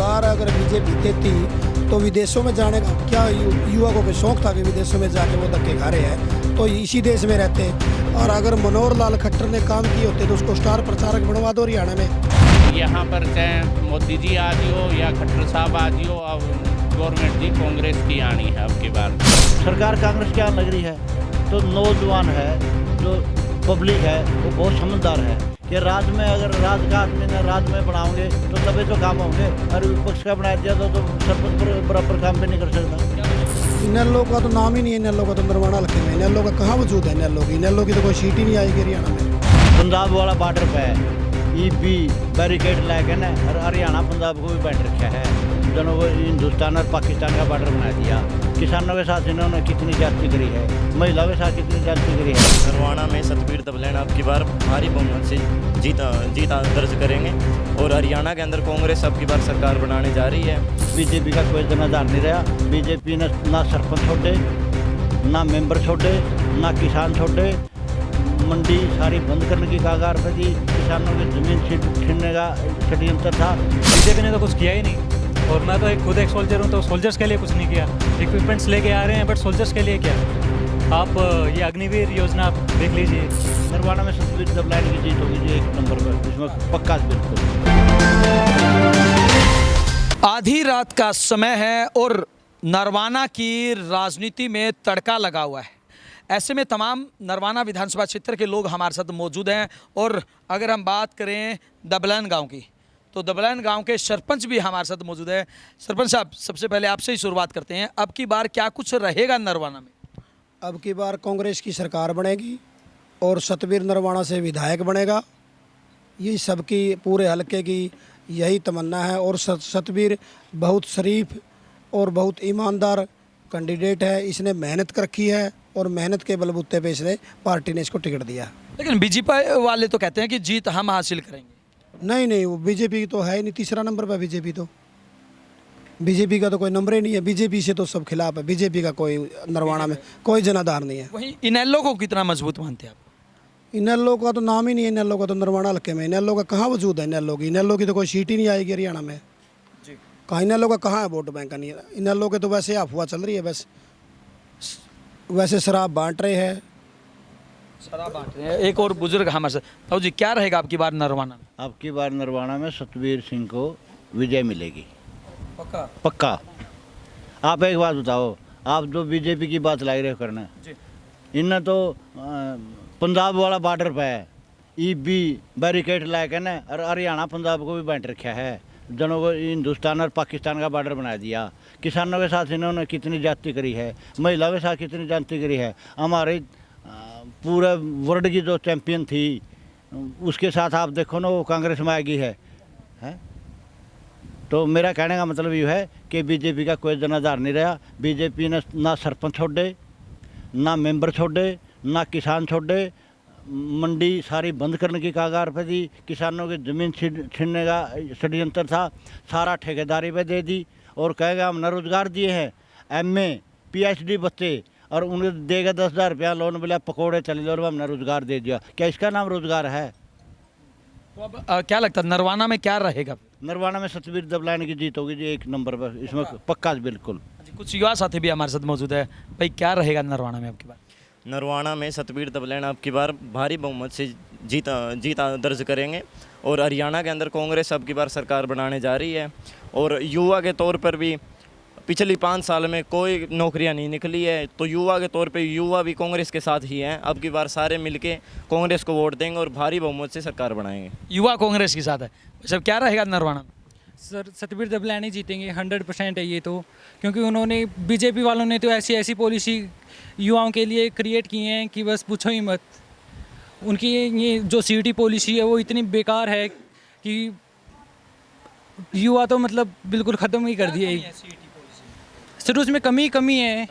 रोजगार अगर बीजेपी देती तो विदेशों में जाने का क्या युवकों को शौक था कि विदेशों में जाके वो धक्के खा रहे हैं, तो इसी देश में रहते। और अगर मनोहर लाल खट्टर ने काम किए होते तो उसको स्टार प्रचारक बनवा दो हरियाणा में। यहाँ पर चाहे मोदी जी आ जियो या खट्टर साहब आ जियो, अब गवर्नमेंट जी कांग्रेस की आनी है अब की बार। सरकार कांग्रेस की आने लग रही है तो नौजवान है, जो पब्लिक है वो बहुत समझदार है कि राज में अगर राज का आदमी ने राज में बनाओगे तो तभी तो काम होंगे, और विपक्ष का बना दिया तो सरपंच बराबर काम भी नहीं कर सकता। इनेलो का तो नाम ही नहीं है, इनेलो का तो नरवाना हल्के में, इनेलो का कहाँ वजूद है? इनेलो की तो कोई सीट ही नहीं आएगी हरियाणा में। पंजाब वाला बॉर्डर पे है ईबी बैरिकेड लाके ना, और हरियाणा पंजाब को भी बांट रखा है, दोनों को हिंदुस्तान और पाकिस्तान का बॉर्डर बना दिया। किसानों के साथ इन्होंने कितनी जाति करी है, महिलाओं के साथ कितनी जाति करी है। नरवाना में सतबीर दबलेन अब की बार भारी बहुमत से जीत दर्ज करेंगे, और हरियाणा के अंदर कांग्रेस अब की बार सरकार बनाने जा रही है। बीजेपी का कोई जनाधार नहीं रहा। बीजेपी ने ना सरपंच छोड़े, ना मेंबर छोड़े, ना किसान छोड़े, मंडी सारी बंद करने की कागार पे थी, किसानों की जमीन छीनने का षड्यंत्र था। बीजेपी ने तो कुछ किया ही नहीं, और मैं तो खुद एक सोल्जर हूँ, तो सोल्जर्स के लिए कुछ नहीं किया। इक्विपमेंट्स लेके आ रहे हैं बट सोल्जर्स के लिए क्या? आप ये अग्निवीर योजना आप देख लीजिए। नरवाना में सतबीर दबलेन की जीत होगी जी एक नंबर पर, इसमें पक्का बिल्कुल। आधी रात का समय है और नरवाना की राजनीति में तड़का लगा हुआ है। ऐसे में तमाम नरवाना विधानसभा क्षेत्र के लोग हमारे साथ मौजूद हैं, और अगर हम बात करें दबलेन गांव की तो दबलेन गांव के सरपंच भी हमारे साथ मौजूद है। सरपंच साहब, सबसे पहले आपसे ही शुरुआत करते हैं, अब की बार क्या कुछ रहेगा नरवाना में? अब की बार कांग्रेस की सरकार बनेगी और सतबीर नरवाना से विधायक बनेगा, ये सबकी पूरे हलके की यही तमन्ना है। और सतबीर बहुत शरीफ और बहुत ईमानदार कैंडिडेट है, इसने मेहनत कर रखी है और मेहनत के बलबूते पे इसने पार्टी ने इसको टिकट दिया। लेकिन बीजेपी वाले तो कहते हैं कि जीत हम हासिल करेंगे। नहीं, वो बीजेपी तो है ही नहीं, तीसरा नंबर पर बीजेपी तो, बीजेपी का तो कोई नंबर ही नहीं है। बीजेपी से तो सब खिलाफ है, बीजेपी का कोई नरवाना में कोई जनाधार नहीं है। वहीं इनेलो को कितना मजबूत मानते हैं आप? इनेलो का तो नाम ही नहीं है, इनेलो का तो नरवाना हल्के में, इनेलो का कहाँ वजूद है? इनेलो की तो कोई सीट ही नहीं आएगी हरियाणा में। कहाँ इनेलो का कहाँ है वोट बैंक का? नहीं है इनेलो के, तो वैसे अफवाह चल रही है, बस वैसे शराब बांट रहे हैं। एक और बुजुर्ग हमारे साथ, ताऊ जी क्या रहेगा आपकी बार नरवाना में? अब की बार नरवाना में सतबीर सिंह को विजय मिलेगी, पक्का? पक्का। आप एक बात बताओ, आप जो बीजेपी की बात ला रहे हो करना, इनने तो पंजाब वाला बॉर्डर पे है ईबी बैरिकेड लाके ना, और हरियाणा पंजाब को भी बांट रखा है, दोनों को हिंदुस्तान और पाकिस्तान का बॉर्डर बना दिया। किसानों के साथ इन्होंने कितनी जाति करी है, महिलाओं के साथ कितनी जाति करी है। हमारे पूरे वर्ल्ड की जो चैंपियन थी उसके साथ आप देखो ना, वो कांग्रेस में आ गई है। तो मेरा कहने का मतलब ये है कि बीजेपी का कोई जनाधार नहीं रहा। बीजेपी ने ना सरपंच छोड़े, ना मेंबर छोड़े, ना किसान छोड़े, मंडी सारी बंद करने की कागार पे थी, किसानों की ज़मीन छीनने का षड्यंत्र था, सारा ठेकेदारी पे दे दी, और कहेगा हमने रोज़गार दिए हैं MA PhD बच्चे, और उन्हें देगा 10,000 रुपया लोन, बोला पकौड़े चले लो, और हमने रोज़गार दे दिया। क्या इसका नाम रोज़गार है? तो अब क्या लगता है नरवाना में क्या रहेगा? नरवाना में सतबीर दबलेन की जीत होगी जी एक नंबर पर, इसमें पक्का बिल्कुल। कुछ युवा साथी भी हमारे साथ मौजूद है, भाई क्या रहेगा नरवाना में आपकी बार? नरवाना में सतबीर दबलेन अब की बार भारी बहुमत से जीत दर्ज करेंगे, और हरियाणा के अंदर कांग्रेस अब की बार सरकार बनाने जा रही है। और युवा के तौर पर भी पिछली 5 साल में कोई नौकरियां नहीं निकली है, तो युवा के तौर पे युवा भी कांग्रेस के साथ ही हैं। अब की बार सारे मिलके कांग्रेस को वोट देंगे और भारी बहुमत से सरकार बनाएंगे। युवा कांग्रेस के साथ है, सब क्या रहेगा नरवाना में? सर सतबीर दबलेन ही जीतेंगे, 100% है ये तो, क्योंकि उन्होंने बीजेपी वालों ने तो ऐसी पॉलिसी युवाओं के लिए क्रिएट की हैं कि बस पूछो ही मत। उनकी ये जो CET पॉलिसी है वो इतनी बेकार है कि युवा तो मतलब बिल्कुल ख़त्म ही कर दिए। सर उसमें कमी है।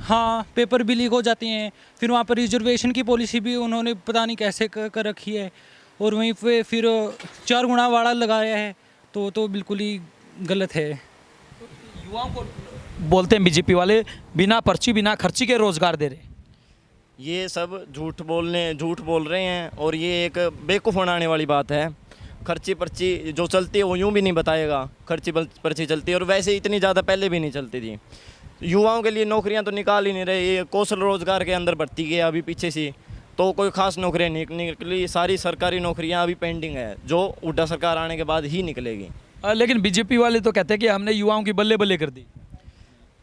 हाँ, पेपर भी लीक हो जाते हैं, फिर वहाँ पर रिजर्वेशन की पॉलिसी भी उन्होंने पता नहीं कैसे कर रखी है, और वहीं पे फिर 4 गुना वाड़ा लगाया है, तो बिल्कुल ही गलत है। युवाओं को बोलते हैं बीजेपी वाले बिना पर्ची बिना खर्ची के रोजगार दे रहे, ये सब झूठ बोल रहे हैं, और ये एक बेवकूफ़ बनाने वाली बात है। खर्ची पर्ची जो चलती है वो यूँ भी नहीं बताएगा खर्ची पर्ची चलती है, और वैसे इतनी ज़्यादा पहले भी नहीं चलती थी। युवाओं के लिए नौकरियां तो निकाल ही नहीं रहे, ये कौशल रोजगार के अंदर भर्ती किया अभी पीछे से, तो कोई खास नौकरियां नहीं निकली, सारी सरकारी नौकरियां अभी पेंडिंग है जो हुड्डा सरकार आने के बाद ही निकलेगी। लेकिन बीजेपी वाले तो कहते हैं कि हमने युवाओं की बल्ले बल्ले कर दी।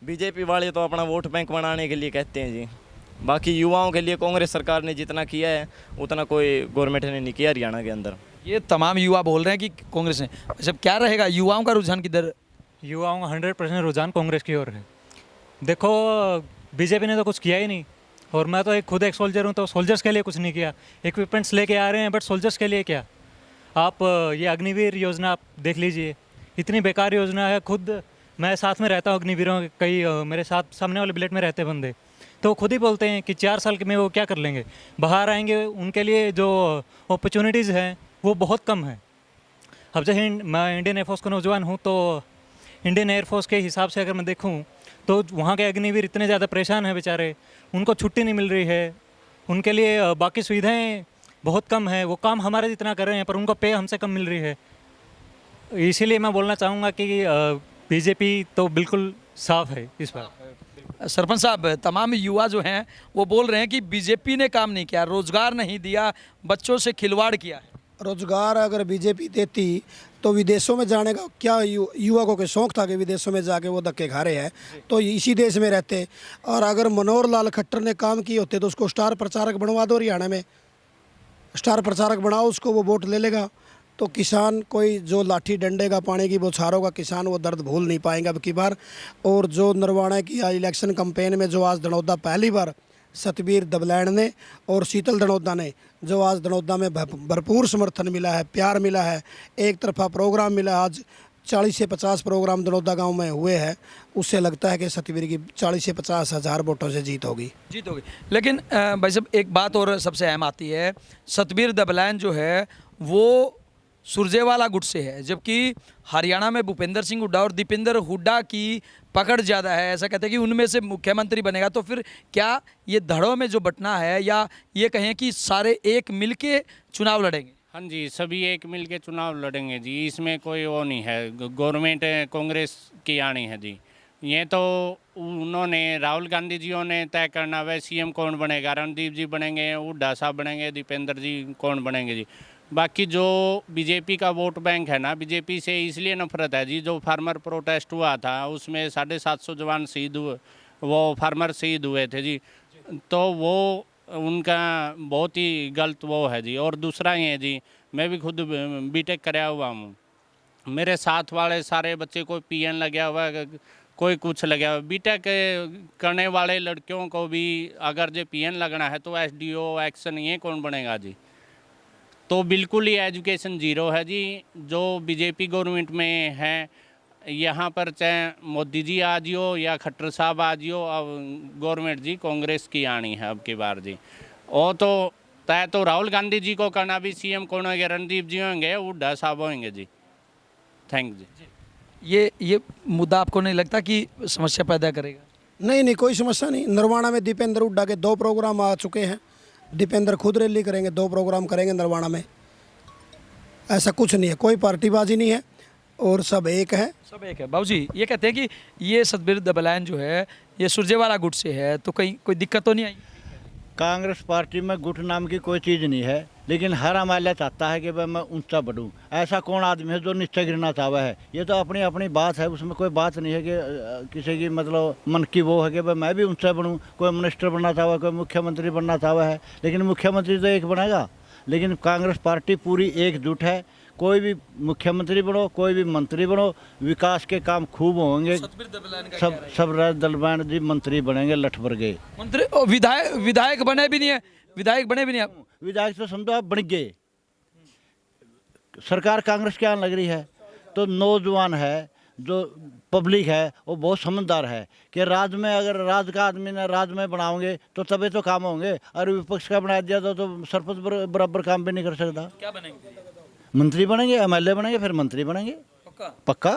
बीजेपी वाले तो अपना वोट बैंक बनाने के लिए कहते हैं जी, बाकी युवाओं के लिए कांग्रेस सरकार ने जितना किया है उतना कोई गवर्नमेंट ने नहीं किया हरियाणा के अंदर। ये तमाम युवा बोल रहे हैं कि कांग्रेस ने, अच्छा क्या रहेगा युवाओं का रुझान किधर? युवाओं का 100% रुझान कांग्रेस की ओर है। देखो बीजेपी ने तो कुछ किया ही नहीं, और मैं तो खुद एक सोल्जर हूँ, तो सोल्जर्स के लिए कुछ नहीं किया। इक्विपमेंट्स लेके आ रहे हैं बट सोल्जर्स के लिए क्या? आप ये अग्निवीर योजना आप देख लीजिए, इतनी बेकार योजना है। खुद मैं साथ में रहता हूँ अग्निवीरों के, कई मेरे साथ सामने वाले बिलेट में रहते बंदे, तो खुद ही बोलते हैं कि 4 साल में वो क्या कर लेंगे, बाहर आएंगे, उनके लिए जो अपॉर्चुनिटीज़ हैं वो बहुत कम है। अब जैसे मैं इंडियन एयरफोर्स का नौजवान हूँ, तो इंडियन एयरफोर्स के हिसाब से अगर मैं देखूँ तो वहाँ के अग्निवीर इतने ज़्यादा परेशान हैं बेचारे, उनको छुट्टी नहीं मिल रही है, उनके लिए बाकी सुविधाएं बहुत कम है, वो काम हमारे जितना कर रहे हैं पर उनको पे हमसे कम मिल रही है। इसीलिए मैं बोलना चाहूँगा कि बीजेपी तो बिल्कुल साफ है इस बार। सरपंच साहब, तमाम युवा जो हैं वो बोल रहे हैं कि बीजेपी ने काम नहीं किया, रोजगार नहीं दिया, बच्चों से खिलवाड़ किया है। रोजगार अगर बीजेपी देती तो विदेशों में जाने का क्या युवा को शौक था कि विदेशों में जाके वो धक्के खा रहे हैं, तो इसी देश में रहते। और अगर मनोहर लाल खट्टर ने काम किए होते तो उसको स्टार प्रचारक बनवा दो, हरियाणा में स्टार प्रचारक बनाओ उसको, वो वोट ले लेगा। तो किसान कोई जो लाठी डंडे का पानी की बौछारों का किसान वो दर्द भूल नहीं पाएंगे अब की बार। और जो नरवाना की इलेक्शन कैंपेन में जो आज धनौदा पहली बार सतबीर दबलैन ने और शीतल धनौदा ने जो आज धनौदा में भरपूर समर्थन मिला है, प्यार मिला है, एक तरफा प्रोग्राम मिला, आज 40 से 50 प्रोग्राम धनौदा गांव में हुए हैं, उससे लगता है कि सतबीर की 40 से 50 हज़ार वोटों से जीत होगी। लेकिन भाई साहब एक बात और सबसे अहम आती है, सतबीर दबलैन जो है वो सुरजेवाला गुट से है, जबकि हरियाणा में भूपेंद्र सिंह हुड्डा और दीपेंद्र हुड्डा की पकड़ ज़्यादा है। ऐसा कहते हैं कि उनमें से मुख्यमंत्री बनेगा। तो फिर क्या ये धड़ों में जो बंटना है, या ये कहें कि सारे एक मिलके चुनाव लड़ेंगे? हाँ जी, सभी एक मिल के चुनाव लड़ेंगे जी, इसमें कोई वो नहीं है। गवर्नमेंट कांग्रेस की आनी है जी, ये तो उन्होंने राहुल गांधी जियों ने तय करना है सीएम कौन बनेगा। रणदीप जी बनेंगे, हुड्डा साहब बनेंगे, दीपेंद्र जी कौन बनेंगे जी। बाकी जो बीजेपी का वोट बैंक है ना, बीजेपी से इसलिए नफरत है जी, जो फार्मर प्रोटेस्ट हुआ था उसमें 750 जवान शहीद हुए, वो फार्मर शहीद हुए थे जी, तो वो उनका बहुत ही गलत वो है जी। और दूसरा ये जी, मैं भी खुद बीटेक कराया हुआ हूँ, मेरे साथ वाले सारे बच्चे कोई पीएन लगा हुआ है, कोई कुछ लगा हुआ। बीटेक करने वाले लड़कियों को भी अगर जो पीएन लगना है तो एसडीओ एक्शन ये कौन बनेगा जी। तो बिल्कुल ही एजुकेशन जीरो है जी जो बीजेपी गवर्नमेंट में है। यहाँ पर चाहे मोदी जी आ जियो या खट्टर साहब आ जियो, अब गवर्नमेंट जी कांग्रेस की आनी है अब की बार जी। और तो तय तो राहुल गांधी जी को करना भी सीएम कौन होंगे, रणदीप जी होंगे, हुड्डा साहब होंगे जी। थैंक जी। ये मुद्दा आपको नहीं लगता कि समस्या पैदा करेगा? नहीं, कोई समस्या नहीं। नरवाना में दीपेंद्र हुड्डा के 2 प्रोग्राम आ चुके हैं, दीपेंद्र खुद रैली करेंगे, 2 प्रोग्राम करेंगे नरवाना में। ऐसा कुछ नहीं है, कोई पार्टीबाजी नहीं है और सब एक है। सब एक है। बाबूजी ये कहते हैं कि ये सतबीर दबलैन जो है ये सुरजेवाला गुट से है, तो कहीं कोई दिक्कत तो नहीं आई? कांग्रेस पार्टी में गुट नाम की कोई चीज़ नहीं है, लेकिन हर हमारा चाहता है कि भाई मैं ऊंचा बढ़ूं। ऐसा कौन आदमी है जो नीचे गिरना चाहता है? ये तो अपनी अपनी बात है, उसमें कोई बात नहीं है कि किसी की मतलब मन की वो है कि भाई मैं भी ऊंचा बढ़ूं। कोई मिनिस्टर बनना चाहता है, कोई मुख्यमंत्री बनना चाहता है, लेकिन मुख्यमंत्री तो एक बनेगा। लेकिन कांग्रेस पार्टी पूरी एकजुट है, कोई भी मुख्यमंत्री बनो, कोई भी मंत्री बनो, विकास के काम खूब होंगे। सब दलबैन जी मंत्री बनेंगे, लठ भर गए मंत्री। विधायक बने भी नहीं है, विधायक बने भी नहीं है। विधायक तो समझो आप बन गए। सरकार कांग्रेस के आने लग रही है, तो नौजवान है, जो पब्लिक है वो बहुत समझदार है कि राज्य में अगर राज्य का आदमी ने राज्य में बनाओगे तो तभी तो काम होंगे। और विपक्ष का बना दिया तो सरपंच बराबर काम भी नहीं कर सकता। क्या बनेंगे? मंत्री बनेंगे, एमएलए बनेंगे, फिर मंत्री बनेंगे, पक्का।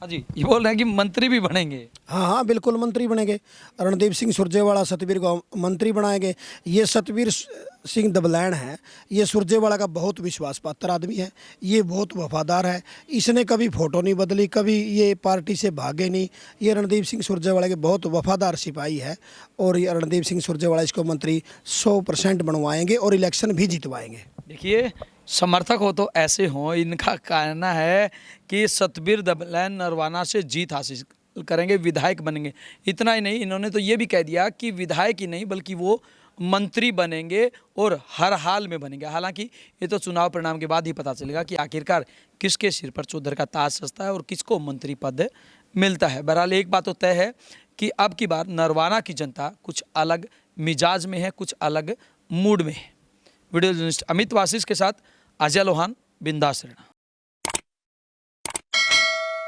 हाँ जी, ये बोल रहे हैं कि मंत्री भी बनेंगे। हाँ हाँ बिल्कुल मंत्री बनेंगे। रणदीप सिंह सुरजेवाला सतबीर को मंत्री बनाएंगे। ये सतबीर सिंह दबलैन है, ये सुरजेवाला का बहुत विश्वास पात्र आदमी है, ये बहुत वफादार है, इसने कभी फोटो नहीं बदली, कभी ये पार्टी से भागे नहीं। ये रणदीप सिंह सुरजेवाला के बहुत वफादार सिपाही है और ये रणदीप सिंह सुरजेवाला इसको मंत्री 100% बनवाएंगे और इलेक्शन भी जितवाएंगे। देखिए, समर्थक हो तो ऐसे हों, इनका कहना है कि सतबीर दबलैन नरवाना से जीत हासिल करेंगे, विधायक बनेंगे। इतना ही नहीं, इन्होंने तो ये भी कह दिया कि विधायक ही नहीं बल्कि वो मंत्री बनेंगे और हर हाल में बनेंगे। हालांकि ये तो चुनाव परिणाम के बाद ही पता चलेगा कि आखिरकार किसके सिर पर चौधर का ताज सजता है और किसको मंत्री पद मिलता है। बहरहाल एक बात तो तय है कि अब की बार नरवाना की जनता कुछ अलग मिजाज में है, कुछ अलग मूड में है। वीडियो जर्नलिस्ट अमित वासिस के साथ अजय लोहान, बिंदास रहना।